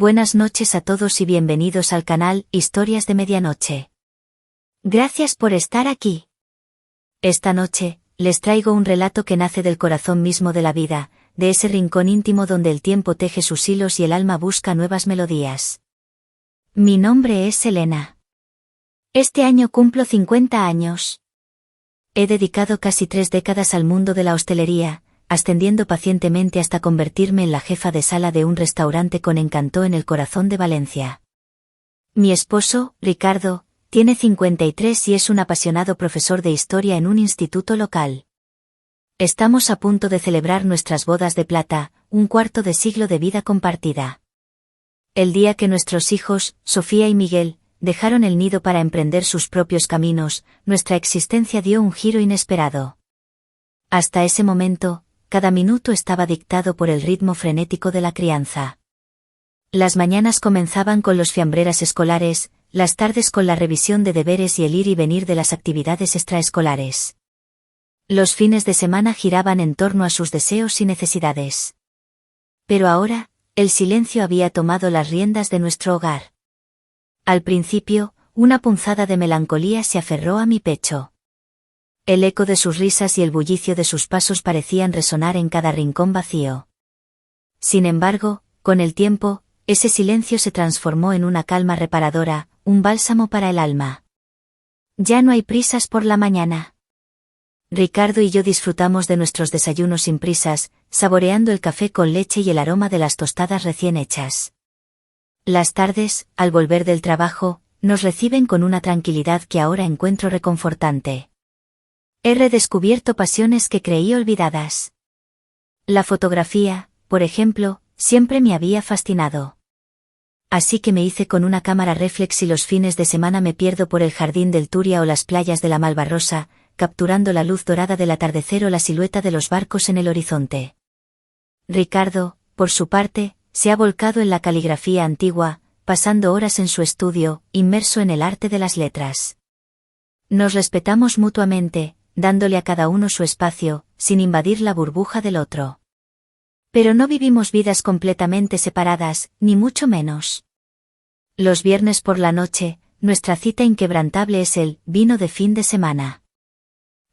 Buenas noches a todos y bienvenidos al canal Historias de Medianoche. Gracias por estar aquí. Esta noche, les traigo un relato que nace del corazón mismo de la vida, de ese rincón íntimo donde el tiempo teje sus hilos y el alma busca nuevas melodías. Mi nombre es Elena. Este año cumplo 50 años. He dedicado casi 3 décadas al mundo de la hostelería, ascendiendo pacientemente hasta convertirme en la jefa de sala de un restaurante con encanto en el corazón de Valencia. Mi esposo, Ricardo, tiene 53 y es un apasionado profesor de historia en un instituto local. Estamos a punto de celebrar nuestras bodas de plata, un cuarto de siglo de vida compartida. El día que nuestros hijos, Sofía y Miguel, dejaron el nido para emprender sus propios caminos, nuestra existencia dio un giro inesperado. Hasta ese momento, cada minuto estaba dictado por el ritmo frenético de la crianza. Las mañanas comenzaban con los fiambreras escolares, las tardes con la revisión de deberes y el ir y venir de las actividades extraescolares. Los fines de semana giraban en torno a sus deseos y necesidades. Pero ahora, el silencio había tomado las riendas de nuestro hogar. Al principio, una punzada de melancolía se aferró a mi pecho. El eco de sus risas y el bullicio de sus pasos parecían resonar en cada rincón vacío. Sin embargo, con el tiempo, ese silencio se transformó en una calma reparadora, un bálsamo para el alma. Ya no hay prisas por la mañana. Ricardo y yo disfrutamos de nuestros desayunos sin prisas, saboreando el café con leche y el aroma de las tostadas recién hechas. Las tardes, al volver del trabajo, nos reciben con una tranquilidad que ahora encuentro reconfortante. He redescubierto pasiones que creí olvidadas. La fotografía, por ejemplo, siempre me había fascinado. Así que me hice con una cámara réflex y los fines de semana me pierdo por el jardín del Turia o las playas de la Malvarrosa, capturando la luz dorada del atardecer o la silueta de los barcos en el horizonte. Ricardo, por su parte, se ha volcado en la caligrafía antigua, pasando horas en su estudio, inmerso en el arte de las letras. Nos respetamos mutuamente, dándole a cada uno su espacio, sin invadir la burbuja del otro. Pero no vivimos vidas completamente separadas, ni mucho menos. Los viernes por la noche, nuestra cita inquebrantable es el vino de fin de semana.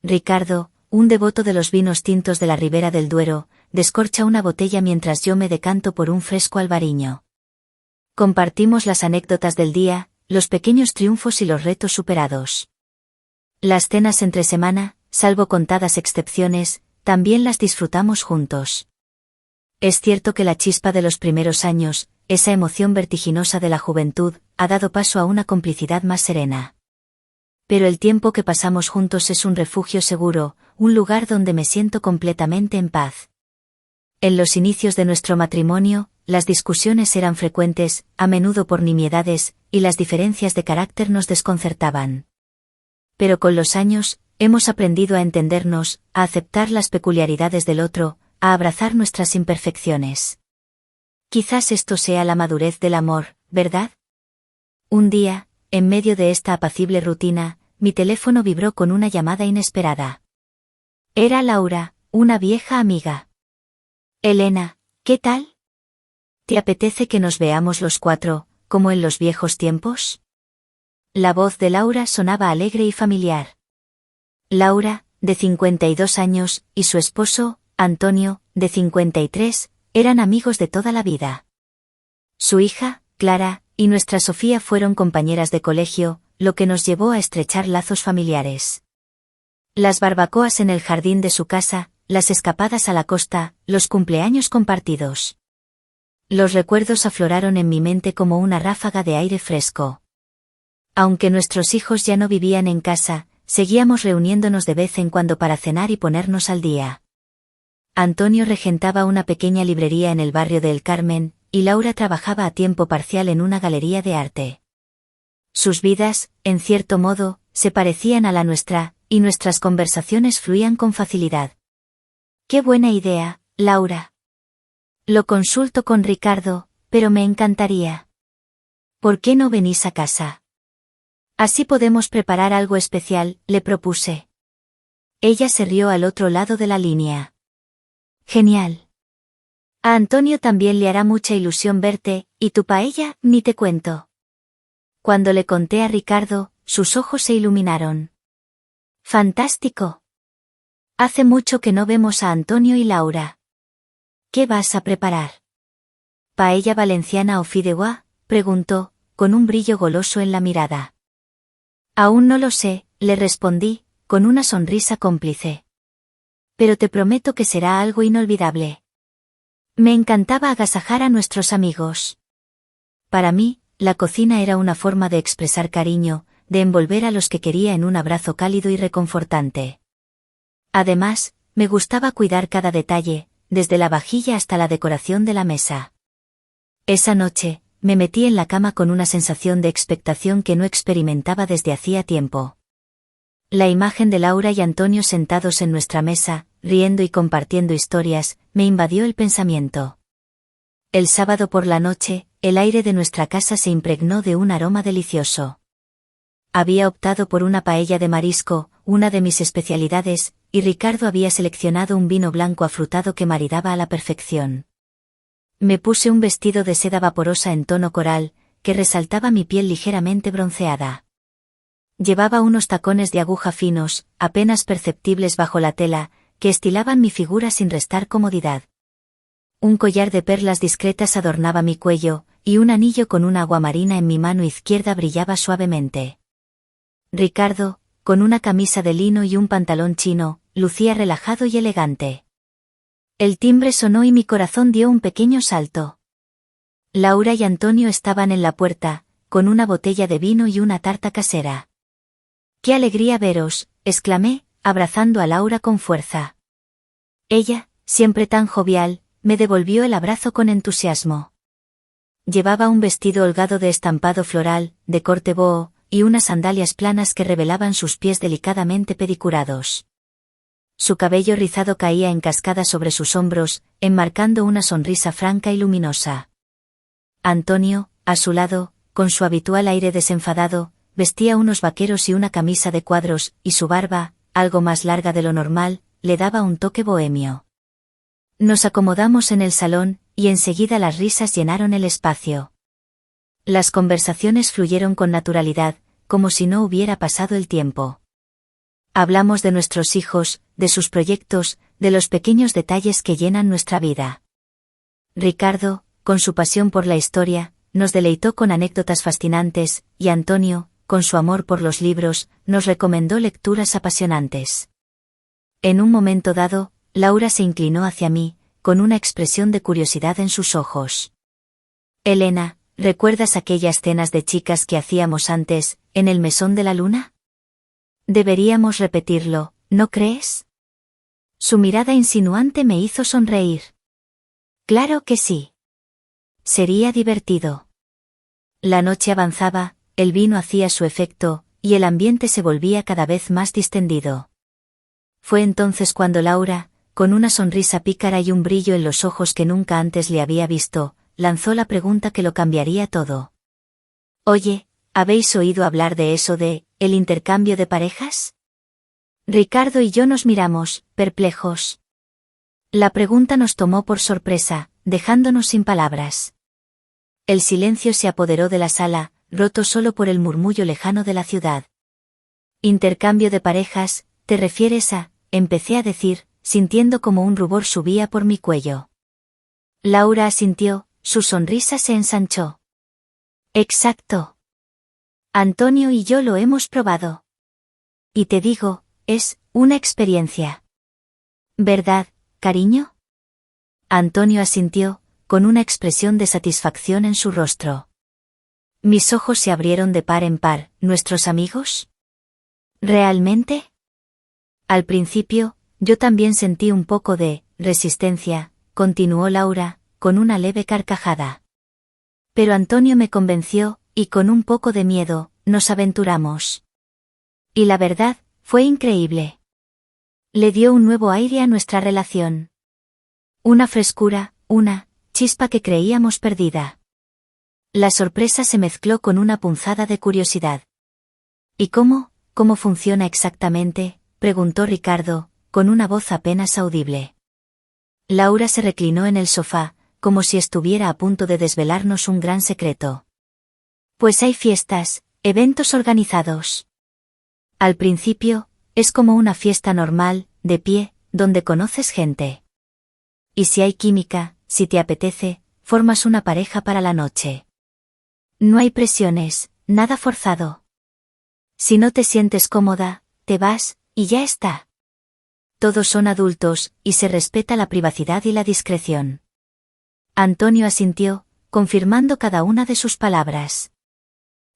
Ricardo, un devoto de los vinos tintos de la Ribera del Duero, descorcha una botella mientras yo me decanto por un fresco albariño. Compartimos las anécdotas del día, los pequeños triunfos y los retos superados. Las cenas entre semana, salvo contadas excepciones, también las disfrutamos juntos. Es cierto que la chispa de los primeros años, esa emoción vertiginosa de la juventud, ha dado paso a una complicidad más serena. Pero el tiempo que pasamos juntos es un refugio seguro, un lugar donde me siento completamente en paz. En los inicios de nuestro matrimonio, las discusiones eran frecuentes, a menudo por nimiedades, y las diferencias de carácter nos desconcertaban. Pero con los años, hemos aprendido a entendernos, a aceptar las peculiaridades del otro, a abrazar nuestras imperfecciones. Quizás esto sea la madurez del amor, ¿verdad? Un día, en medio de esta apacible rutina, mi teléfono vibró con una llamada inesperada. Era Laura, una vieja amiga. Elena, ¿qué tal? ¿Te apetece que nos veamos los 4, como en los viejos tiempos? La voz de Laura sonaba alegre y familiar. Laura, de 52 años, y su esposo, Antonio, de 53, eran amigos de toda la vida. Su hija, Clara, y nuestra Sofía fueron compañeras de colegio, lo que nos llevó a estrechar lazos familiares. Las barbacoas en el jardín de su casa, las escapadas a la costa, los cumpleaños compartidos. Los recuerdos afloraron en mi mente como una ráfaga de aire fresco. Aunque nuestros hijos ya no vivían en casa, seguíamos reuniéndonos de vez en cuando para cenar y ponernos al día. Antonio regentaba una pequeña librería en el barrio de El Carmen, y Laura trabajaba a tiempo parcial en una galería de arte. Sus vidas, en cierto modo, se parecían a la nuestra, y nuestras conversaciones fluían con facilidad. ¡Qué buena idea, Laura! Lo consulto con Ricardo, pero me encantaría. ¿Por qué no venís a casa? Así podemos preparar algo especial, le propuse. Ella se rió al otro lado de la línea. Genial. A Antonio también le hará mucha ilusión verte, y tu paella, ni te cuento. Cuando le conté a Ricardo, sus ojos se iluminaron. ¡Fantástico! Hace mucho que no vemos a Antonio y Laura. ¿Qué vas a preparar? ¿Paella valenciana o fideuá?, preguntó, con un brillo goloso en la mirada. Aún no lo sé, le respondí, con una sonrisa cómplice. Pero te prometo que será algo inolvidable. Me encantaba agasajar a nuestros amigos. Para mí, la cocina era una forma de expresar cariño, de envolver a los que quería en un abrazo cálido y reconfortante. Además, me gustaba cuidar cada detalle, desde la vajilla hasta la decoración de la mesa. Esa noche, me metí en la cama con una sensación de expectación que no experimentaba desde hacía tiempo. La imagen de Laura y Antonio sentados en nuestra mesa, riendo y compartiendo historias, me invadió el pensamiento. El sábado por la noche, el aire de nuestra casa se impregnó de un aroma delicioso. Había optado por una paella de marisco, una de mis especialidades, y Ricardo había seleccionado un vino blanco afrutado que maridaba a la perfección. Me puse un vestido de seda vaporosa en tono coral, que resaltaba mi piel ligeramente bronceada. Llevaba unos tacones de aguja finos, apenas perceptibles bajo la tela, que estilaban mi figura sin restar comodidad. Un collar de perlas discretas adornaba mi cuello, y un anillo con una aguamarina en mi mano izquierda brillaba suavemente. Ricardo, con una camisa de lino y un pantalón chino, lucía relajado y elegante. El timbre sonó y mi corazón dio un pequeño salto. Laura y Antonio estaban en la puerta, con una botella de vino y una tarta casera. ¡Qué alegría veros!, exclamé, abrazando a Laura con fuerza. Ella, siempre tan jovial, me devolvió el abrazo con entusiasmo. Llevaba un vestido holgado de estampado floral, de corte boho, y unas sandalias planas que revelaban sus pies delicadamente pedicurados. Su cabello rizado caía en cascada sobre sus hombros, enmarcando una sonrisa franca y luminosa. Antonio, a su lado, con su habitual aire desenfadado, vestía unos vaqueros y una camisa de cuadros, y su barba, algo más larga de lo normal, le daba un toque bohemio. Nos acomodamos en el salón, y enseguida las risas llenaron el espacio. Las conversaciones fluyeron con naturalidad, como si no hubiera pasado el tiempo. Hablamos de nuestros hijos, de sus proyectos, de los pequeños detalles que llenan nuestra vida. Ricardo, con su pasión por la historia, nos deleitó con anécdotas fascinantes, y Antonio, con su amor por los libros, nos recomendó lecturas apasionantes. En un momento dado, Laura se inclinó hacia mí, con una expresión de curiosidad en sus ojos. Elena, ¿recuerdas aquellas cenas de chicas que hacíamos antes, en el Mesón de la Luna? Deberíamos repetirlo, ¿no crees? Su mirada insinuante me hizo sonreír. Claro que sí. Sería divertido. La noche avanzaba, el vino hacía su efecto, y el ambiente se volvía cada vez más distendido. Fue entonces cuando Laura, con una sonrisa pícara y un brillo en los ojos que nunca antes le había visto, lanzó la pregunta que lo cambiaría todo. Oye, ¿habéis oído hablar de eso de, el intercambio de parejas? Ricardo y yo nos miramos, perplejos. La pregunta nos tomó por sorpresa, dejándonos sin palabras. El silencio se apoderó de la sala, roto solo por el murmullo lejano de la ciudad. Intercambio de parejas, ¿te refieres a? Empecé a decir, sintiendo como un rubor subía por mi cuello. Laura asintió, su sonrisa se ensanchó. Exacto. Antonio y yo lo hemos probado. Y te digo, es una experiencia. ¿Verdad, cariño? Antonio asintió, con una expresión de satisfacción en su rostro. Mis ojos se abrieron de par en par. ¿Nuestros amigos? ¿Realmente? Al principio, yo también sentí un poco de resistencia, continuó Laura, con una leve carcajada. Pero Antonio me convenció, y con un poco de miedo, nos aventuramos. Y la verdad, fue increíble. Le dio un nuevo aire a nuestra relación. Una frescura, una chispa que creíamos perdida. La sorpresa se mezcló con una punzada de curiosidad. ¿Y cómo funciona exactamente?, preguntó Ricardo, con una voz apenas audible. Laura se reclinó en el sofá, como si estuviera a punto de desvelarnos un gran secreto. Pues hay fiestas, eventos organizados. Al principio, es como una fiesta normal, de pie, donde conoces gente. Y si hay química, si te apetece, formas una pareja para la noche. No hay presiones, nada forzado. Si no te sientes cómoda, te vas, y ya está. Todos son adultos, y se respeta la privacidad y la discreción. Antonio asintió, confirmando cada una de sus palabras.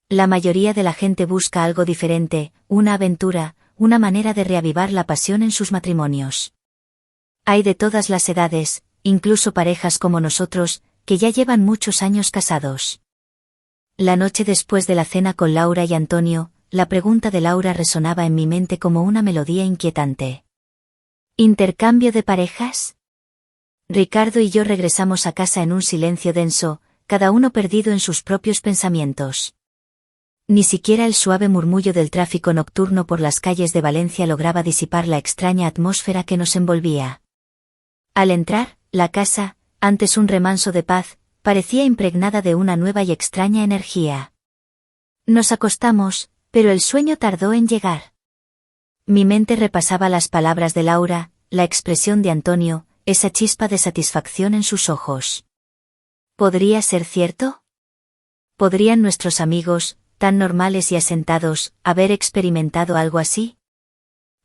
La mayoría de la gente busca algo diferente, una aventura, una manera de reavivar la pasión en sus matrimonios. Hay de todas las edades, incluso parejas como nosotros, que ya llevan muchos años casados. La noche después de la cena con Laura y Antonio, la pregunta de Laura resonaba en mi mente como una melodía inquietante. ¿Intercambio de parejas? Ricardo y yo regresamos a casa en un silencio denso, cada uno perdido en sus propios pensamientos. Ni siquiera el suave murmullo del tráfico nocturno por las calles de Valencia lograba disipar la extraña atmósfera que nos envolvía. Al entrar, la casa, antes un remanso de paz, parecía impregnada de una nueva y extraña energía. Nos acostamos, pero el sueño tardó en llegar. Mi mente repasaba las palabras de Laura, la expresión de Antonio, esa chispa de satisfacción en sus ojos. ¿Podría ser cierto? ¿Podrían nuestros amigos, tan normales y asentados, haber experimentado algo así?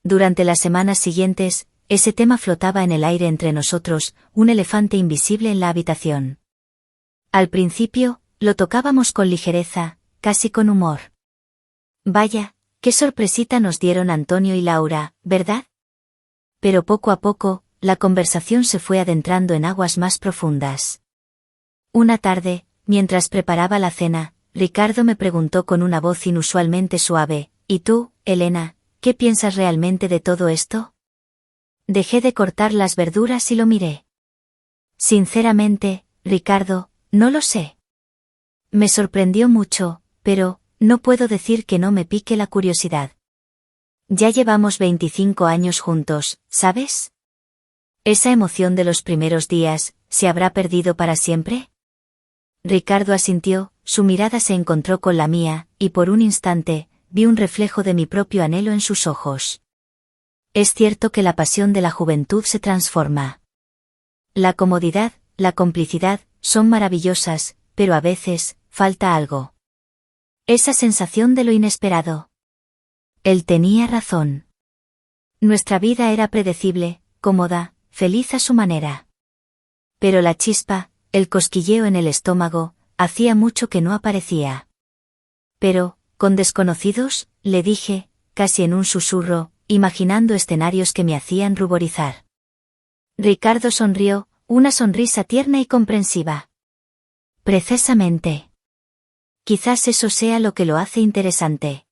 Durante las semanas siguientes, ese tema flotaba en el aire entre nosotros, un elefante invisible en la habitación. Al principio, lo tocábamos con ligereza, casi con humor. Vaya, qué sorpresita nos dieron Antonio y Laura, ¿verdad? Pero poco a poco, la conversación se fue adentrando en aguas más profundas. Una tarde, mientras preparaba la cena, Ricardo me preguntó con una voz inusualmente suave, ¿y tú, Elena, qué piensas realmente de todo esto? Dejé de cortar las verduras y lo miré. Sinceramente, Ricardo, no lo sé. Me sorprendió mucho, pero, no puedo decir que no me pique la curiosidad. Ya llevamos 25 años juntos, ¿sabes? ¿Esa emoción de los primeros días, se habrá perdido para siempre? Ricardo asintió, su mirada se encontró con la mía, y por un instante, vi un reflejo de mi propio anhelo en sus ojos. Es cierto que la pasión de la juventud se transforma. La comodidad, la complicidad, son maravillosas, pero a veces, falta algo. Esa sensación de lo inesperado. Él tenía razón. Nuestra vida era predecible, cómoda, feliz a su manera. Pero la chispa, el cosquilleo en el estómago, hacía mucho que no aparecía. Pero, con desconocidos, le dije, casi en un susurro, imaginando escenarios que me hacían ruborizar. Ricardo sonrió, una sonrisa tierna y comprensiva. Precisamente. Quizás eso sea lo que lo hace interesante.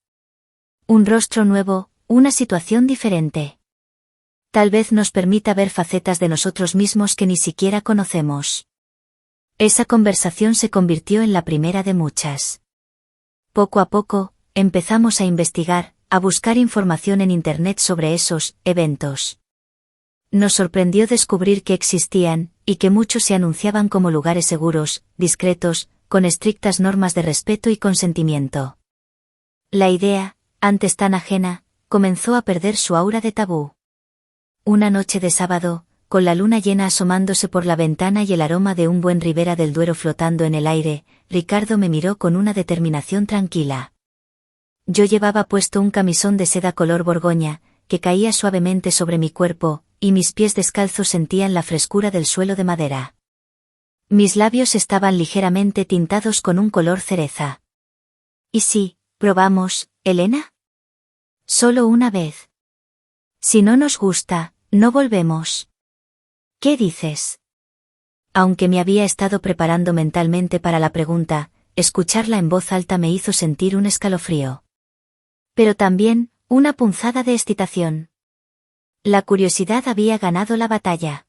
Un rostro nuevo, una situación diferente. Tal vez nos permita ver facetas de nosotros mismos que ni siquiera conocemos. Esa conversación se convirtió en la primera de muchas. Poco a poco, empezamos a investigar, a buscar información en Internet sobre esos eventos. Nos sorprendió descubrir que existían, y que muchos se anunciaban como lugares seguros, discretos, con estrictas normas de respeto y consentimiento. La idea, antes tan ajena, comenzó a perder su aura de tabú. Una noche de sábado, con la luna llena asomándose por la ventana y el aroma de un buen Ribera del Duero flotando en el aire, Ricardo me miró con una determinación tranquila. Yo llevaba puesto un camisón de seda color borgoña, que caía suavemente sobre mi cuerpo, y mis pies descalzos sentían la frescura del suelo de madera. Mis labios estaban ligeramente tintados con un color cereza. ¿Y si probamos, Elena? Solo una vez. Si no nos gusta, no volvemos. ¿Qué dices? Aunque me había estado preparando mentalmente para la pregunta, escucharla en voz alta me hizo sentir un escalofrío. Pero también, una punzada de excitación. La curiosidad había ganado la batalla.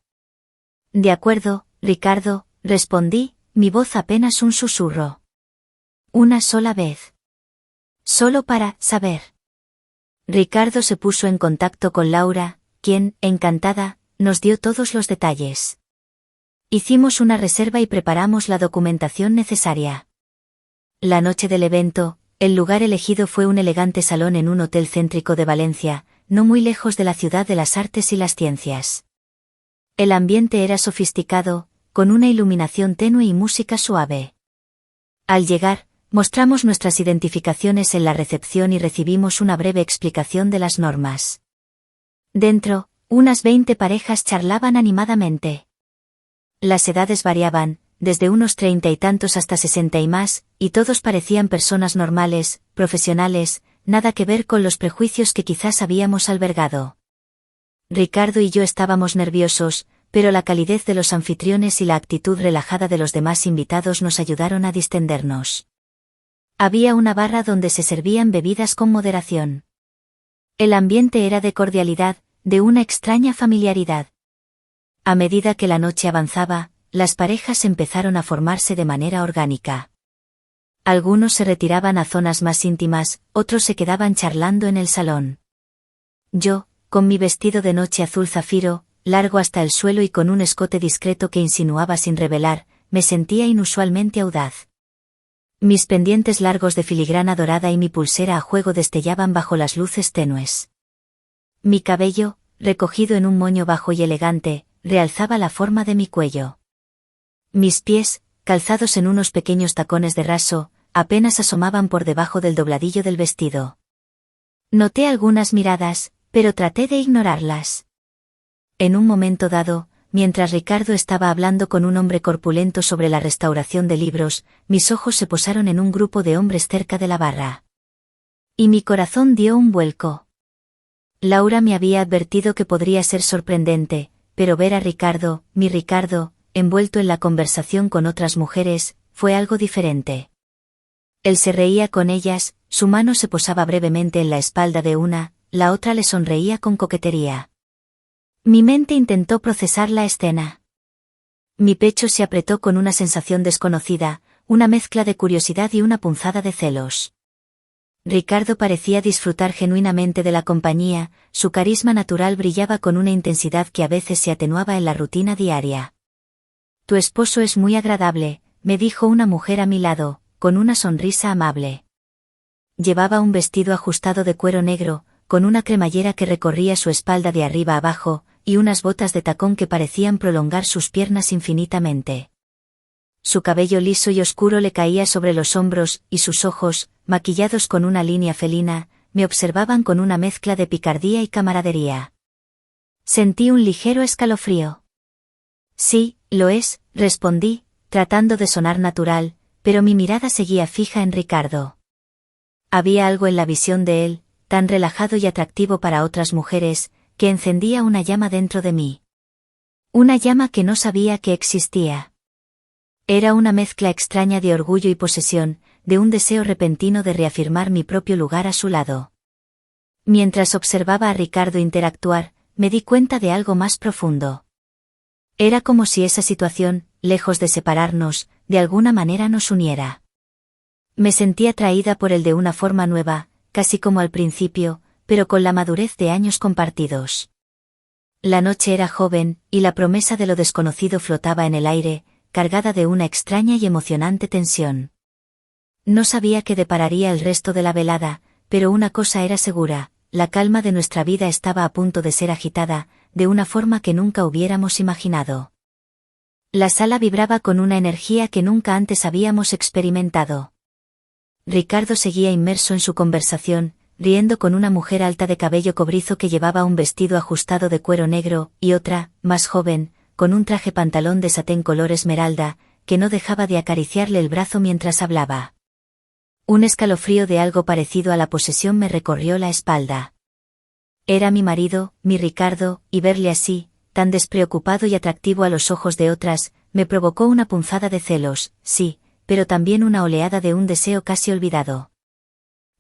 De acuerdo, Ricardo, respondí, mi voz apenas un susurro. Una sola vez. Solo para saber. Ricardo se puso en contacto con Laura, quien, encantada, nos dio todos los detalles. Hicimos una reserva y preparamos la documentación necesaria. La noche del evento, el lugar elegido fue un elegante salón en un hotel céntrico de Valencia, no muy lejos de la ciudad de las artes y las ciencias. El ambiente era sofisticado, con una iluminación tenue y música suave. Al llegar, mostramos nuestras identificaciones en la recepción y recibimos una breve explicación de las normas. Dentro, unas 20 parejas charlaban animadamente. Las edades variaban, desde unos 30 y tantos hasta 60 y más, y todos parecían personas normales, profesionales, nada que ver con los prejuicios que quizás habíamos albergado. Ricardo y yo estábamos nerviosos, pero la calidez de los anfitriones y la actitud relajada de los demás invitados nos ayudaron a distendernos. Había una barra donde se servían bebidas con moderación. El ambiente era de cordialidad, de una extraña familiaridad. A medida que la noche avanzaba, las parejas empezaron a formarse de manera orgánica. Algunos se retiraban a zonas más íntimas, otros se quedaban charlando en el salón. Yo, con mi vestido de noche azul zafiro, largo hasta el suelo y con un escote discreto que insinuaba sin revelar, me sentía inusualmente audaz. Mis pendientes largos de filigrana dorada y mi pulsera a juego destellaban bajo las luces tenues. Mi cabello, recogido en un moño bajo y elegante, realzaba la forma de mi cuello. Mis pies, calzados en unos pequeños tacones de raso, apenas asomaban por debajo del dobladillo del vestido. Noté algunas miradas, pero traté de ignorarlas. En un momento dado, mientras Ricardo estaba hablando con un hombre corpulento sobre la restauración de libros, mis ojos se posaron en un grupo de hombres cerca de la barra. Y mi corazón dio un vuelco. Laura me había advertido que podría ser sorprendente, pero ver a Ricardo, mi Ricardo, envuelto en la conversación con otras mujeres, fue algo diferente. Él se reía con ellas, su mano se posaba brevemente en la espalda de una, la otra le sonreía con coquetería. Mi mente intentó procesar la escena. Mi pecho se apretó con una sensación desconocida, una mezcla de curiosidad y una punzada de celos. Ricardo parecía disfrutar genuinamente de la compañía, su carisma natural brillaba con una intensidad que a veces se atenuaba en la rutina diaria. Tu esposo es muy agradable, me dijo una mujer a mi lado, con una sonrisa amable. Llevaba un vestido ajustado de cuero negro, con una cremallera que recorría su espalda de arriba abajo, y unas botas de tacón que parecían prolongar sus piernas infinitamente. Su cabello liso y oscuro le caía sobre los hombros, y sus ojos, maquillados con una línea felina, me observaban con una mezcla de picardía y camaradería. Sentí un ligero escalofrío. Sí, lo es, respondí, tratando de sonar natural, pero mi mirada seguía fija en Ricardo. Había algo en la visión de él, tan relajado y atractivo para otras mujeres, que encendía una llama dentro de mí. Una llama que no sabía que existía. Era una mezcla extraña de orgullo y posesión, de un deseo repentino de reafirmar mi propio lugar a su lado. Mientras observaba a Ricardo interactuar, me di cuenta de algo más profundo. Era como si esa situación, lejos de separarnos, de alguna manera nos uniera. Me sentí atraída por él de una forma nueva, casi como al principio, pero con la madurez de años compartidos. La noche era joven, y la promesa de lo desconocido flotaba en el aire, cargada de una extraña y emocionante tensión. No sabía qué depararía el resto de la velada, pero una cosa era segura, la calma de nuestra vida estaba a punto de ser agitada, de una forma que nunca hubiéramos imaginado. La sala vibraba con una energía que nunca antes habíamos experimentado. Ricardo seguía inmerso en su conversación, riendo con una mujer alta de cabello cobrizo que llevaba un vestido ajustado de cuero negro, y otra, más joven, con un traje pantalón de satén color esmeralda, que no dejaba de acariciarle el brazo mientras hablaba. Un escalofrío de algo parecido a la posesión me recorrió la espalda. Era mi marido, mi Ricardo, y verle así, tan despreocupado y atractivo a los ojos de otras, me provocó una punzada de celos, sí, pero también una oleada de un deseo casi olvidado.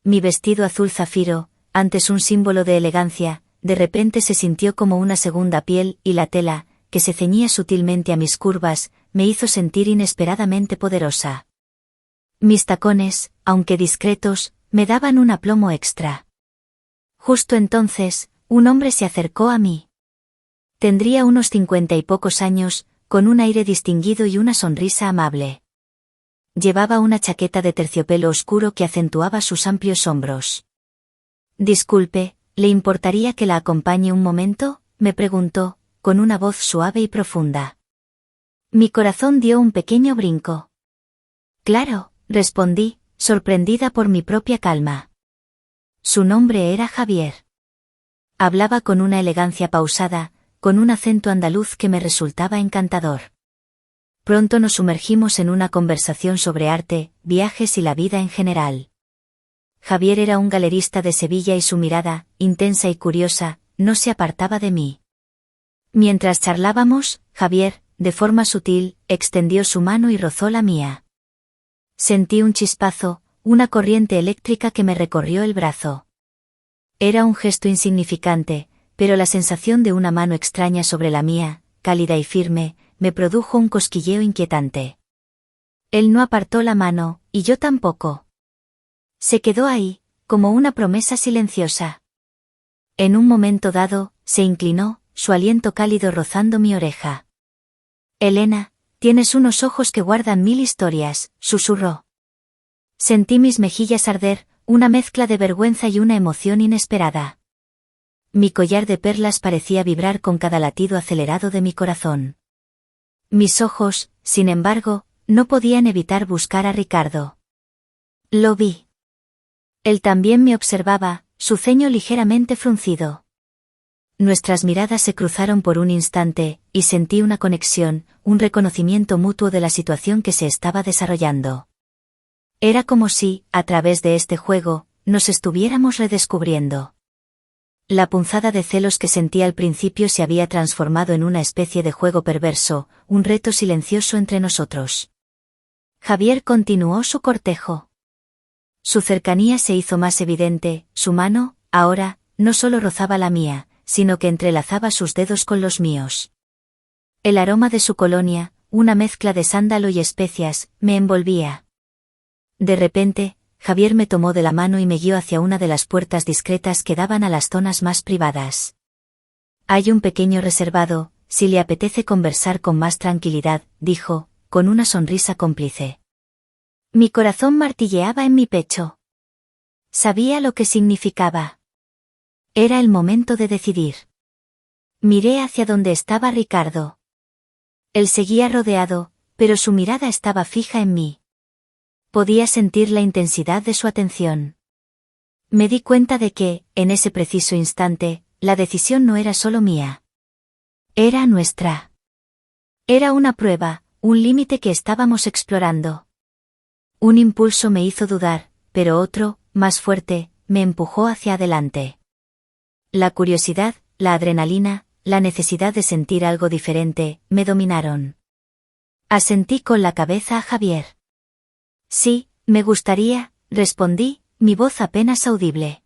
Mi vestido azul zafiro, antes un símbolo de elegancia, de repente se sintió como una segunda piel, y la tela, que se ceñía sutilmente a mis curvas, me hizo sentir inesperadamente poderosa. Mis tacones, aunque discretos, me daban un aplomo extra. Justo entonces, un hombre se acercó a mí. Tendría unos 50 y pocos años, con un aire distinguido y una sonrisa amable. Llevaba una chaqueta de terciopelo oscuro que acentuaba sus amplios hombros. «Disculpe, ¿le importaría que la acompañe un momento?», me preguntó, con una voz suave y profunda. Mi corazón dio un pequeño brinco. «Claro», respondí, sorprendida por mi propia calma. Su nombre era Javier. Hablaba con una elegancia pausada, con un acento andaluz que me resultaba encantador. Pronto nos sumergimos en una conversación sobre arte, viajes y la vida en general. Javier era un galerista de Sevilla y su mirada, intensa y curiosa, no se apartaba de mí. Mientras charlábamos, Javier, de forma sutil, extendió su mano y rozó la mía. Sentí un chispazo, una corriente eléctrica que me recorrió el brazo. Era un gesto insignificante, pero la sensación de una mano extraña sobre la mía, cálida y firme, me produjo un cosquilleo inquietante. Él no apartó la mano, y yo tampoco. Se quedó ahí, como una promesa silenciosa. En un momento dado, se inclinó, su aliento cálido rozando mi oreja. «Elena, tienes unos ojos que guardan mil historias», susurró. Sentí mis mejillas arder, una mezcla de vergüenza y una emoción inesperada. Mi collar de perlas parecía vibrar con cada latido acelerado de mi corazón. Mis ojos, sin embargo, no podían evitar buscar a Ricardo. Lo vi. Él también me observaba, su ceño ligeramente fruncido. Nuestras miradas se cruzaron por un instante, y sentí una conexión, un reconocimiento mutuo de la situación que se estaba desarrollando. Era como si, a través de este juego, nos estuviéramos redescubriendo. La punzada de celos que sentí al principio se había transformado en una especie de juego perverso, un reto silencioso entre nosotros. Javier continuó su cortejo. Su cercanía se hizo más evidente, su mano, ahora, no solo rozaba la mía, sino que entrelazaba sus dedos con los míos. El aroma de su colonia, una mezcla de sándalo y especias, me envolvía. De repente, Javier me tomó de la mano y me guió hacia una de las puertas discretas que daban a las zonas más privadas. «Hay un pequeño reservado, si le apetece conversar con más tranquilidad», dijo, con una sonrisa cómplice. Mi corazón martilleaba en mi pecho. Sabía lo que significaba. Era el momento de decidir. Miré hacia donde estaba Ricardo. Él seguía rodeado, pero su mirada estaba fija en mí. Podía sentir la intensidad de su atención. Me di cuenta de que, en ese preciso instante, la decisión no era solo mía. Era nuestra. Era una prueba, un límite que estábamos explorando. Un impulso me hizo dudar, pero otro, más fuerte, me empujó hacia adelante. La curiosidad, la adrenalina, la necesidad de sentir algo diferente, me dominaron. Asentí con la cabeza a Javier. «Sí, me gustaría», respondí, mi voz apenas audible.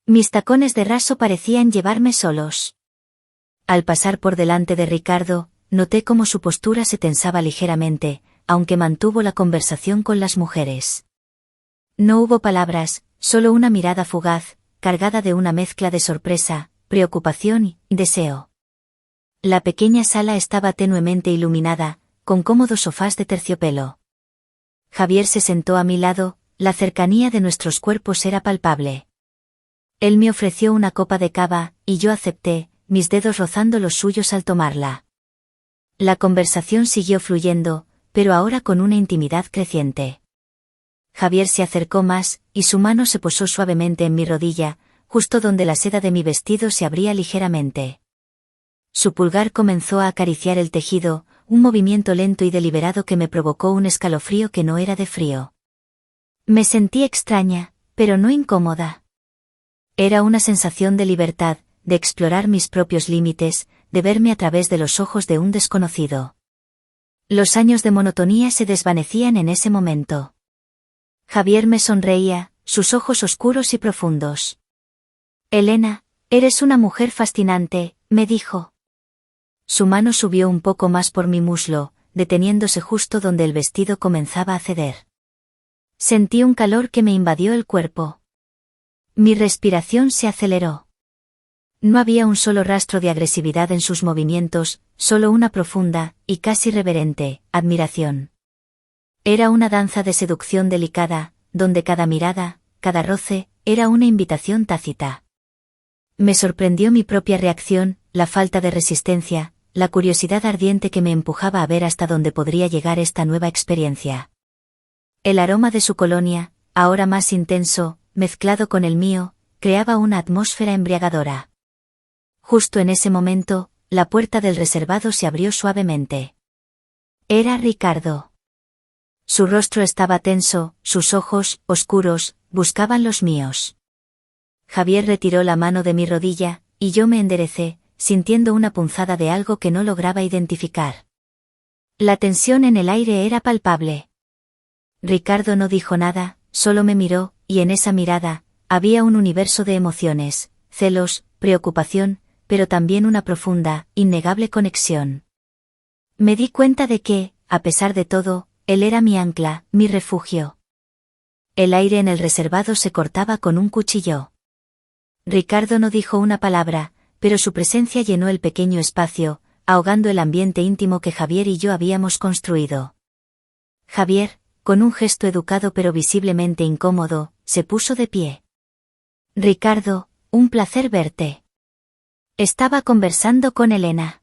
Mis tacones de raso parecían llevarme solos. Al pasar por delante de Ricardo, noté cómo su postura se tensaba ligeramente, aunque mantuvo la conversación con las mujeres. No hubo palabras, solo una mirada fugaz, cargada de una mezcla de sorpresa, preocupación y deseo. La pequeña sala estaba tenuemente iluminada, con cómodos sofás de terciopelo. Javier se sentó a mi lado, la cercanía de nuestros cuerpos era palpable. Él me ofreció una copa de cava, y yo acepté, mis dedos rozando los suyos al tomarla. La conversación siguió fluyendo, pero ahora con una intimidad creciente. Javier se acercó más, y su mano se posó suavemente en mi rodilla, justo donde la seda de mi vestido se abría ligeramente. Su pulgar comenzó a acariciar el tejido, un movimiento lento y deliberado que me provocó un escalofrío que no era de frío. Me sentí extraña, pero no incómoda. Era una sensación de libertad, de explorar mis propios límites, de verme a través de los ojos de un desconocido. Los años de monotonía se desvanecían en ese momento. Javier me sonreía, sus ojos oscuros y profundos. «Elena, eres una mujer fascinante», me dijo. Su mano subió un poco más por mi muslo, deteniéndose justo donde el vestido comenzaba a ceder. Sentí un calor que me invadió el cuerpo. Mi respiración se aceleró. No había un solo rastro de agresividad en sus movimientos, solo una profunda, y casi reverente, admiración. Era una danza de seducción delicada, donde cada mirada, cada roce, era una invitación tácita. Me sorprendió mi propia reacción, la falta de resistencia, la curiosidad ardiente que me empujaba a ver hasta dónde podría llegar esta nueva experiencia. El aroma de su colonia, ahora más intenso, mezclado con el mío, creaba una atmósfera embriagadora. Justo en ese momento, la puerta del reservado se abrió suavemente. Era Ricardo. Su rostro estaba tenso, sus ojos, oscuros, buscaban los míos. Javier retiró la mano de mi rodilla, y yo me enderecé, sintiendo una punzada de algo que no lograba identificar. La tensión en el aire era palpable. Ricardo no dijo nada, solo me miró, y en esa mirada, había un universo de emociones, celos, preocupación, pero también una profunda, innegable conexión. Me di cuenta de que, a pesar de todo, él era mi ancla, mi refugio. El aire en el reservado se cortaba con un cuchillo. Ricardo no dijo una palabra, pero su presencia llenó el pequeño espacio, ahogando el ambiente íntimo que Javier y yo habíamos construido. Javier, con un gesto educado pero visiblemente incómodo, se puso de pie. Ricardo, un placer verte. Estaba conversando con Elena.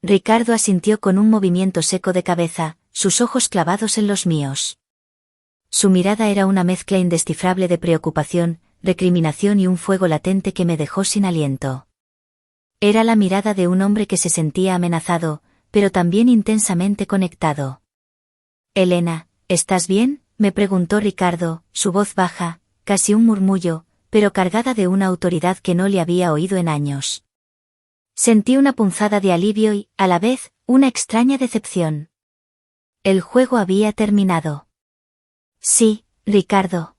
Ricardo asintió con un movimiento seco de cabeza, sus ojos clavados en los míos. Su mirada era una mezcla indescifrable de preocupación, recriminación y un fuego latente que me dejó sin aliento. Era la mirada de un hombre que se sentía amenazado, pero también intensamente conectado. Elena, ¿estás bien?, me preguntó Ricardo, su voz baja, casi un murmullo, pero cargada de una autoridad que no le había oído en años. Sentí una punzada de alivio y, a la vez, una extraña decepción. El juego había terminado. Sí, Ricardo.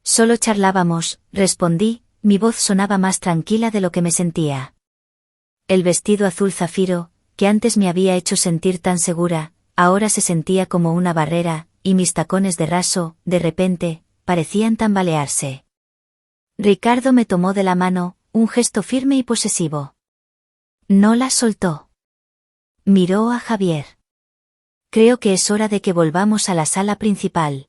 Solo charlábamos, respondí, mi voz sonaba más tranquila de lo que me sentía. El vestido azul zafiro, que antes me había hecho sentir tan segura, ahora se sentía como una barrera, y mis tacones de raso, de repente, parecían tambalearse. Ricardo me tomó de la mano, un gesto firme y posesivo. No la soltó. Miró a Javier. Creo que es hora de que volvamos a la sala principal.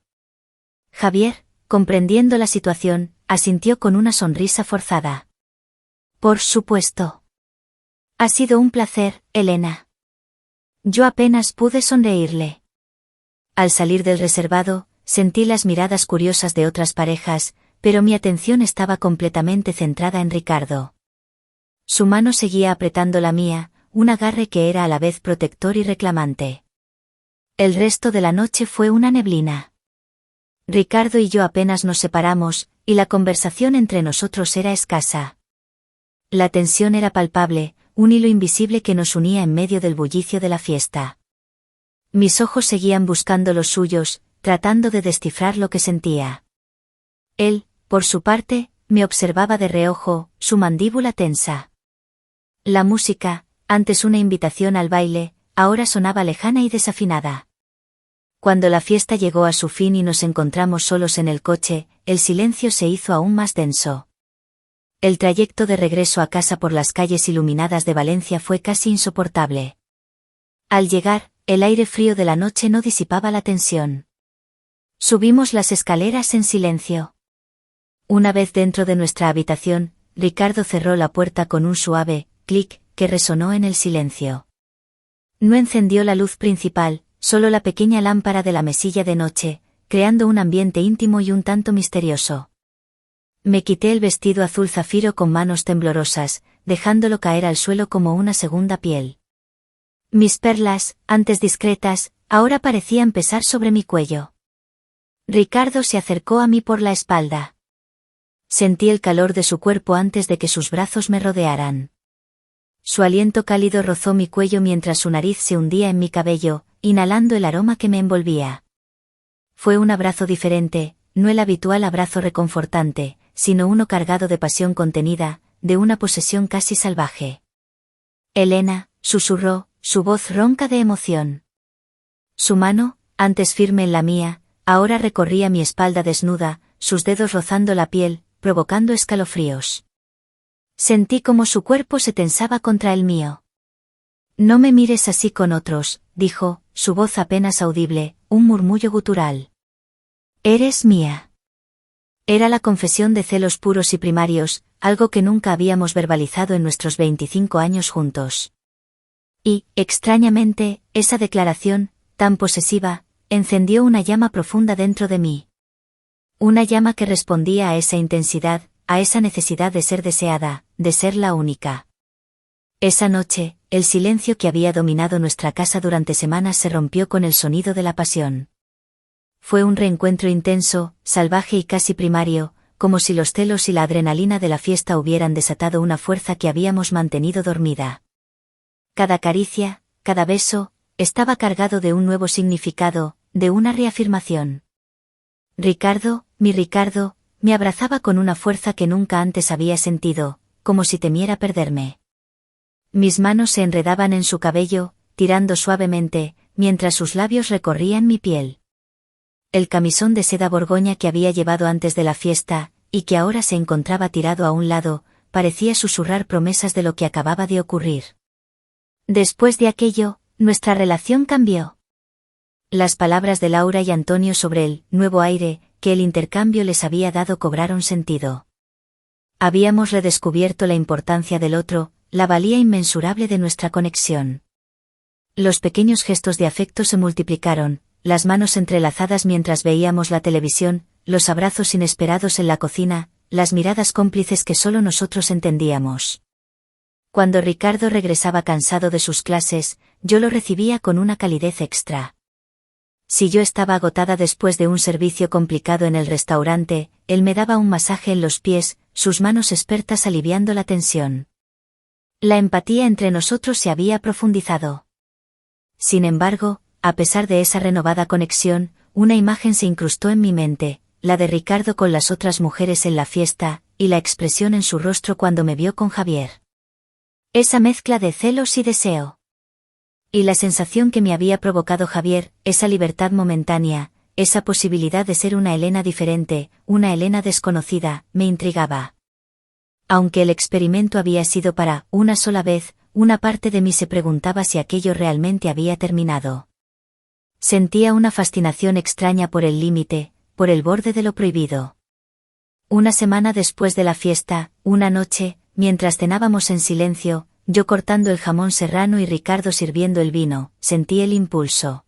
Javier, comprendiendo la situación, asintió con una sonrisa forzada. Por supuesto. Ha sido un placer, Elena. Yo apenas pude sonreírle. Al salir del reservado, sentí las miradas curiosas de otras parejas, pero mi atención estaba completamente centrada en Ricardo. Su mano seguía apretando la mía, un agarre que era a la vez protector y reclamante. El resto de la noche fue una neblina. Ricardo y yo apenas nos separamos, y la conversación entre nosotros era escasa. La tensión era palpable, un hilo invisible que nos unía en medio del bullicio de la fiesta. Mis ojos seguían buscando los suyos, tratando de descifrar lo que sentía. Él, por su parte, me observaba de reojo, su mandíbula tensa. La música, antes una invitación al baile, ahora sonaba lejana y desafinada. Cuando la fiesta llegó a su fin y nos encontramos solos en el coche, el silencio se hizo aún más denso. El trayecto de regreso a casa por las calles iluminadas de Valencia fue casi insoportable. Al llegar, el aire frío de la noche no disipaba la tensión. Subimos las escaleras en silencio. Una vez dentro de nuestra habitación, Ricardo cerró la puerta con un suave clic que resonó en el silencio. No encendió la luz principal, solo la pequeña lámpara de la mesilla de noche, creando un ambiente íntimo y un tanto misterioso. Me quité el vestido azul zafiro con manos temblorosas, dejándolo caer al suelo como una segunda piel. Mis perlas, antes discretas, ahora parecían pesar sobre mi cuello. Ricardo se acercó a mí por la espalda. Sentí el calor de su cuerpo antes de que sus brazos me rodearan. Su aliento cálido rozó mi cuello mientras su nariz se hundía en mi cabello, inhalando el aroma que me envolvía. Fue un abrazo diferente, no el habitual abrazo reconfortante, sino uno cargado de pasión contenida, de una posesión casi salvaje. Elena, susurró, su voz ronca de emoción. Su mano, antes firme en la mía, ahora recorría mi espalda desnuda, sus dedos rozando la piel, provocando escalofríos. Sentí como su cuerpo se tensaba contra el mío. No me mires así con otros, dijo, su voz apenas audible, un murmullo gutural. Eres mía. Era la confesión de celos puros y primarios, algo que nunca habíamos verbalizado en nuestros 25 años juntos. Y, extrañamente, esa declaración, tan posesiva, encendió una llama profunda dentro de mí. Una llama que respondía a esa intensidad, a esa necesidad de ser deseada, de ser la única. Esa noche, el silencio que había dominado nuestra casa durante semanas se rompió con el sonido de la pasión. Fue un reencuentro intenso, salvaje y casi primario, como si los celos y la adrenalina de la fiesta hubieran desatado una fuerza que habíamos mantenido dormida. Cada caricia, cada beso, estaba cargado de un nuevo significado, de una reafirmación. Ricardo, me abrazaba con una fuerza que nunca antes había sentido, como si temiera perderme. Mis manos se enredaban en su cabello, tirando suavemente, mientras sus labios recorrían mi piel. El camisón de seda borgoña que había llevado antes de la fiesta, y que ahora se encontraba tirado a un lado, parecía susurrar promesas de lo que acababa de ocurrir. Después de aquello, nuestra relación cambió. Las palabras de Laura y Antonio sobre el nuevo aire que el intercambio les había dado cobraron sentido. Habíamos redescubierto la importancia del otro, la valía inmensurable de nuestra conexión. Los pequeños gestos de afecto se multiplicaron, las manos entrelazadas mientras veíamos la televisión, los abrazos inesperados en la cocina, las miradas cómplices que solo nosotros entendíamos. Cuando Ricardo regresaba cansado de sus clases, yo lo recibía con una calidez extra. Si yo estaba agotada después de un servicio complicado en el restaurante, él me daba un masaje en los pies, sus manos expertas aliviando la tensión. La empatía entre nosotros se había profundizado. Sin embargo, a pesar de esa renovada conexión, una imagen se incrustó en mi mente, la de Ricardo con las otras mujeres en la fiesta, y la expresión en su rostro cuando me vio con Javier. Esa mezcla de celos y deseo. Y la sensación que me había provocado Javier, esa libertad momentánea, esa posibilidad de ser una Elena diferente, una Elena desconocida, me intrigaba. Aunque el experimento había sido para una sola vez, una parte de mí se preguntaba si aquello realmente había terminado. Sentía una fascinación extraña por el límite, por el borde de lo prohibido. Una semana después de la fiesta, una noche, mientras cenábamos en silencio, yo cortando el jamón serrano y Ricardo sirviendo el vino, sentí el impulso.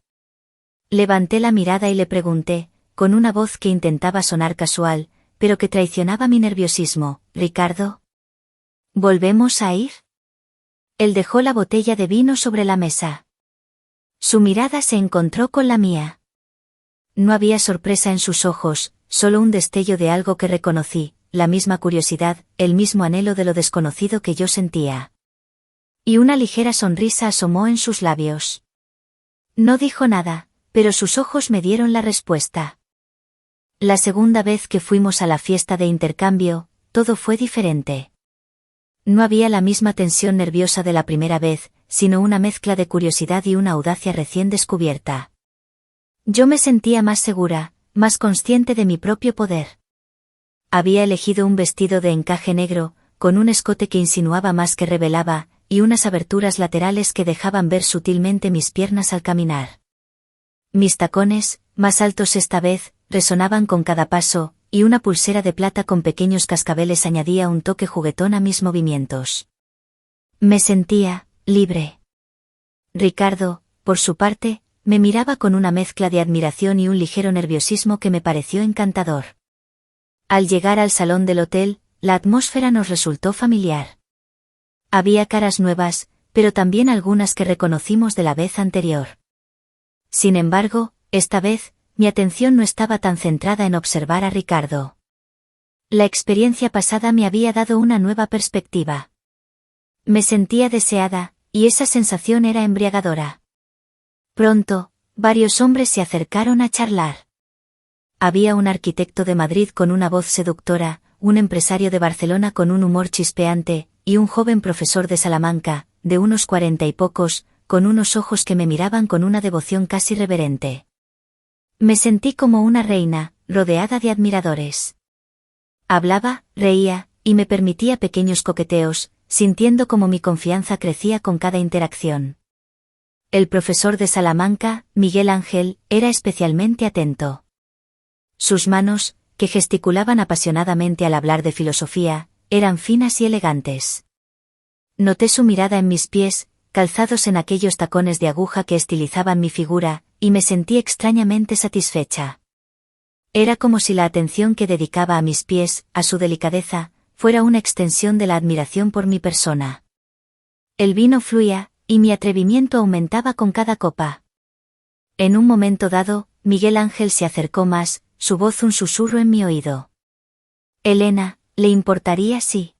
Levanté la mirada y le pregunté, con una voz que intentaba sonar casual, pero que traicionaba mi nerviosismo, ¿Ricardo? ¿Volvemos a ir? Él dejó la botella de vino sobre la mesa. Su mirada se encontró con la mía. No había sorpresa en sus ojos, solo un destello de algo que reconocí, la misma curiosidad, el mismo anhelo de lo desconocido que yo sentía. Y una ligera sonrisa asomó en sus labios. No dijo nada, pero sus ojos me dieron la respuesta. La segunda vez que fuimos a la fiesta de intercambio, todo fue diferente. No había la misma tensión nerviosa de la primera vez, sino una mezcla de curiosidad y una audacia recién descubierta. Yo me sentía más segura, más consciente de mi propio poder. Había elegido un vestido de encaje negro, con un escote que insinuaba más que revelaba, y unas aberturas laterales que dejaban ver sutilmente mis piernas al caminar. Mis tacones, más altos esta vez, resonaban con cada paso, y una pulsera de plata con pequeños cascabeles añadía un toque juguetón a mis movimientos. Me sentía libre. Ricardo, por su parte, me miraba con una mezcla de admiración y un ligero nerviosismo que me pareció encantador. Al llegar al salón del hotel, la atmósfera nos resultó familiar. Había caras nuevas, pero también algunas que reconocimos de la vez anterior. Sin embargo, esta vez, mi atención no estaba tan centrada en observar a Ricardo. La experiencia pasada me había dado una nueva perspectiva. Me sentía deseada, y esa sensación era embriagadora. Pronto, varios hombres se acercaron a charlar. Había un arquitecto de Madrid con una voz seductora, un empresario de Barcelona con un humor chispeante, y un joven profesor de Salamanca, de unos 40 y pocos, con unos ojos que me miraban con una devoción casi reverente. Me sentí como una reina, rodeada de admiradores. Hablaba, reía, y me permitía pequeños coqueteos, sintiendo como mi confianza crecía con cada interacción. El profesor de Salamanca, Miguel Ángel, era especialmente atento. Sus manos, que gesticulaban apasionadamente al hablar de filosofía, eran finas y elegantes. Noté su mirada en mis pies, calzados en aquellos tacones de aguja que estilizaban mi figura, y me sentí extrañamente satisfecha. Era como si la atención que dedicaba a mis pies, a su delicadeza, fuera una extensión de la admiración por mi persona. El vino fluía, y mi atrevimiento aumentaba con cada copa. En un momento dado, Miguel Ángel se acercó más, su voz un susurro en mi oído. Elena, ¿le importaría si?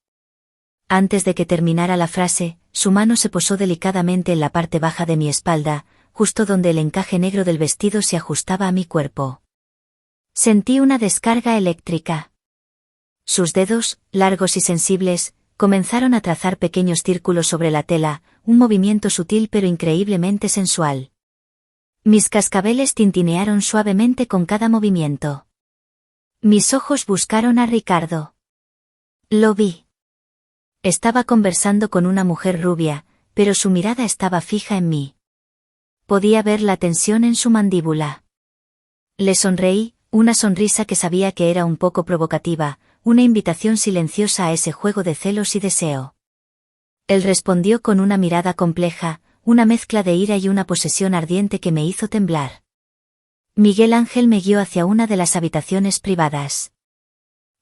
Antes de que terminara la frase, su mano se posó delicadamente en la parte baja de mi espalda, justo donde el encaje negro del vestido se ajustaba a mi cuerpo. Sentí una descarga eléctrica. Sus dedos, largos y sensibles, comenzaron a trazar pequeños círculos sobre la tela, un movimiento sutil pero increíblemente sensual. Mis cascabeles tintinearon suavemente con cada movimiento. Mis ojos buscaron a Ricardo. Lo vi. Estaba conversando con una mujer rubia, pero su mirada estaba fija en mí. Podía ver la tensión en su mandíbula. Le sonreí, una sonrisa que sabía que era un poco provocativa, una invitación silenciosa a ese juego de celos y deseo. Él respondió con una mirada compleja, una mezcla de ira y una posesión ardiente que me hizo temblar. Miguel Ángel me guió hacia una de las habitaciones privadas.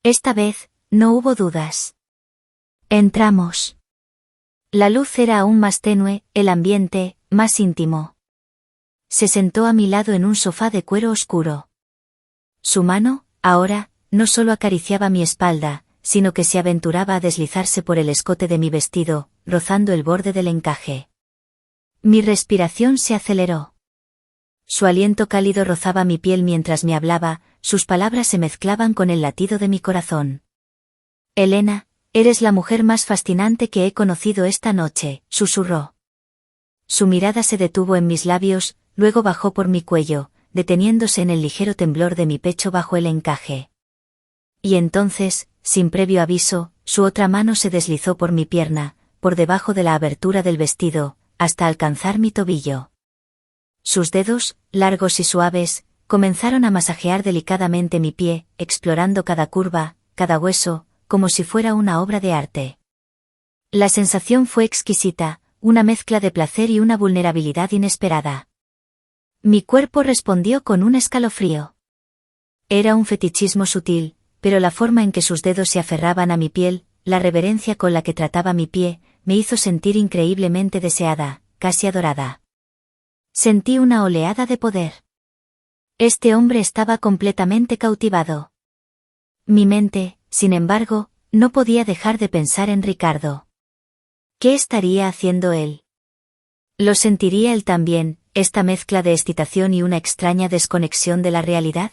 Esta vez, no hubo dudas. Entramos. La luz era aún más tenue, el ambiente, más íntimo. Se sentó a mi lado en un sofá de cuero oscuro. Su mano, ahora, no solo acariciaba mi espalda, sino que se aventuraba a deslizarse por el escote de mi vestido, rozando el borde del encaje. Mi respiración se aceleró. Su aliento cálido rozaba mi piel mientras me hablaba, sus palabras se mezclaban con el latido de mi corazón. Elena, eres la mujer más fascinante que he conocido esta noche, susurró. Su mirada se detuvo en mis labios, luego bajó por mi cuello, deteniéndose en el ligero temblor de mi pecho bajo el encaje. Y entonces, sin previo aviso, su otra mano se deslizó por mi pierna, por debajo de la abertura del vestido, hasta alcanzar mi tobillo. Sus dedos, largos y suaves, comenzaron a masajear delicadamente mi pie, explorando cada curva, cada hueso, como si fuera una obra de arte. La sensación fue exquisita, una mezcla de placer y una vulnerabilidad inesperada. Mi cuerpo respondió con un escalofrío. Era un fetichismo sutil, pero la forma en que sus dedos se aferraban a mi piel, la reverencia con la que trataba mi pie, me hizo sentir increíblemente deseada, casi adorada. Sentí una oleada de poder. Este hombre estaba completamente cautivado. Mi mente, sin embargo, no podía dejar de pensar en Ricardo. ¿Qué estaría haciendo él? ¿Lo sentiría él también, esta mezcla de excitación y una extraña desconexión de la realidad?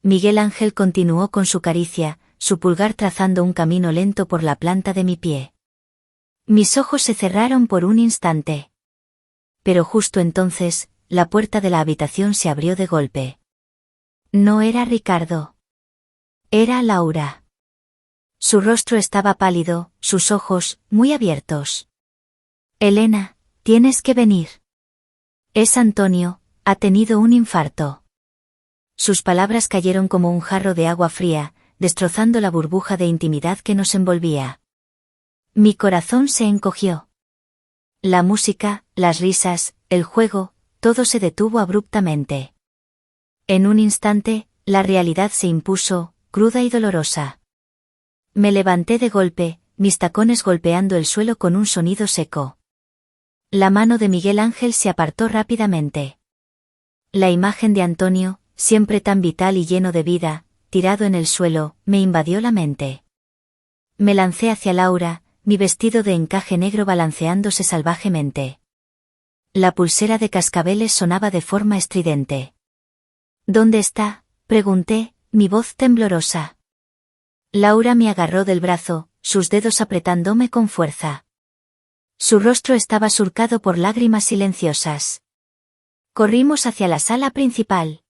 Miguel Ángel continuó con su caricia, su pulgar trazando un camino lento por la planta de mi pie. Mis ojos se cerraron por un instante. Pero justo entonces, la puerta de la habitación se abrió de golpe. No era Ricardo. Era Laura. Su rostro estaba pálido, sus ojos, muy abiertos. Elena, tienes que venir. Es Antonio, ha tenido un infarto. Sus palabras cayeron como un jarro de agua fría, destrozando la burbuja de intimidad que nos envolvía. Mi corazón se encogió. La música, las risas, el juego, todo se detuvo abruptamente. En un instante, la realidad se impuso, cruda y dolorosa. Me levanté de golpe, mis tacones golpeando el suelo con un sonido seco. La mano de Miguel Ángel se apartó rápidamente. La imagen de Antonio, siempre tan vital y lleno de vida, tirado en el suelo, me invadió la mente. Me lancé hacia Laura, mi vestido de encaje negro balanceándose salvajemente. La pulsera de cascabeles sonaba de forma estridente. ¿Dónde está?, pregunté, mi voz temblorosa. Laura me agarró del brazo, sus dedos apretándome con fuerza. Su rostro estaba surcado por lágrimas silenciosas. Corrimos hacia la sala principal.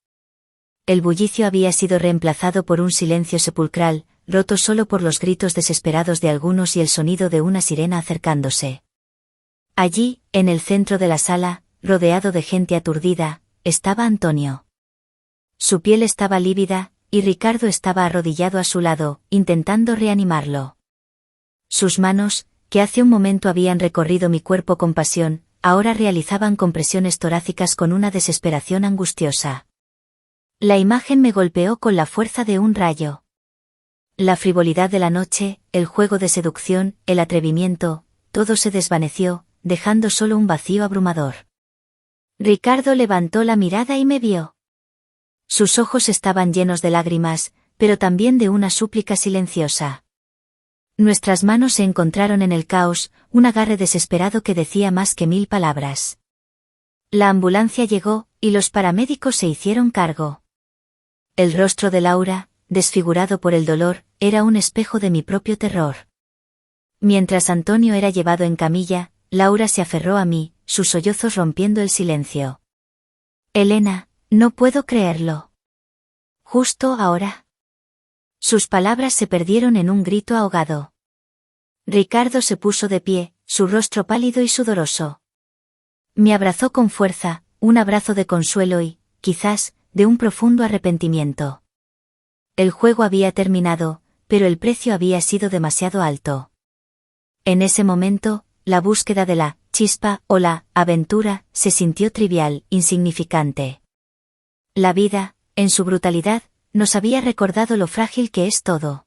El bullicio había sido reemplazado por un silencio sepulcral, roto solo por los gritos desesperados de algunos y el sonido de una sirena acercándose. Allí, en el centro de la sala, rodeado de gente aturdida, estaba Antonio. Su piel estaba lívida, y Ricardo estaba arrodillado a su lado, intentando reanimarlo. Sus manos, que hace un momento habían recorrido mi cuerpo con pasión, ahora realizaban compresiones torácicas con una desesperación angustiosa. La imagen me golpeó con la fuerza de un rayo. La frivolidad de la noche, el juego de seducción, el atrevimiento, todo se desvaneció, dejando solo un vacío abrumador. Ricardo levantó la mirada y me vio. Sus ojos estaban llenos de lágrimas, pero también de una súplica silenciosa. Nuestras manos se encontraron en el caos, un agarre desesperado que decía más que 1000 palabras. La ambulancia llegó, y los paramédicos se hicieron cargo. El rostro de Laura, desfigurado por el dolor, era un espejo de mi propio terror. Mientras Antonio era llevado en camilla, Laura se aferró a mí, sus sollozos rompiendo el silencio. Elena, no puedo creerlo. Justo ahora. Sus palabras se perdieron en un grito ahogado. Ricardo se puso de pie, su rostro pálido y sudoroso. Me abrazó con fuerza, un abrazo de consuelo y, quizás, de un profundo arrepentimiento. El juego había terminado, pero el precio había sido demasiado alto. En ese momento, la búsqueda de la chispa o la aventura se sintió trivial, insignificante. La vida, en su brutalidad, nos había recordado lo frágil que es todo.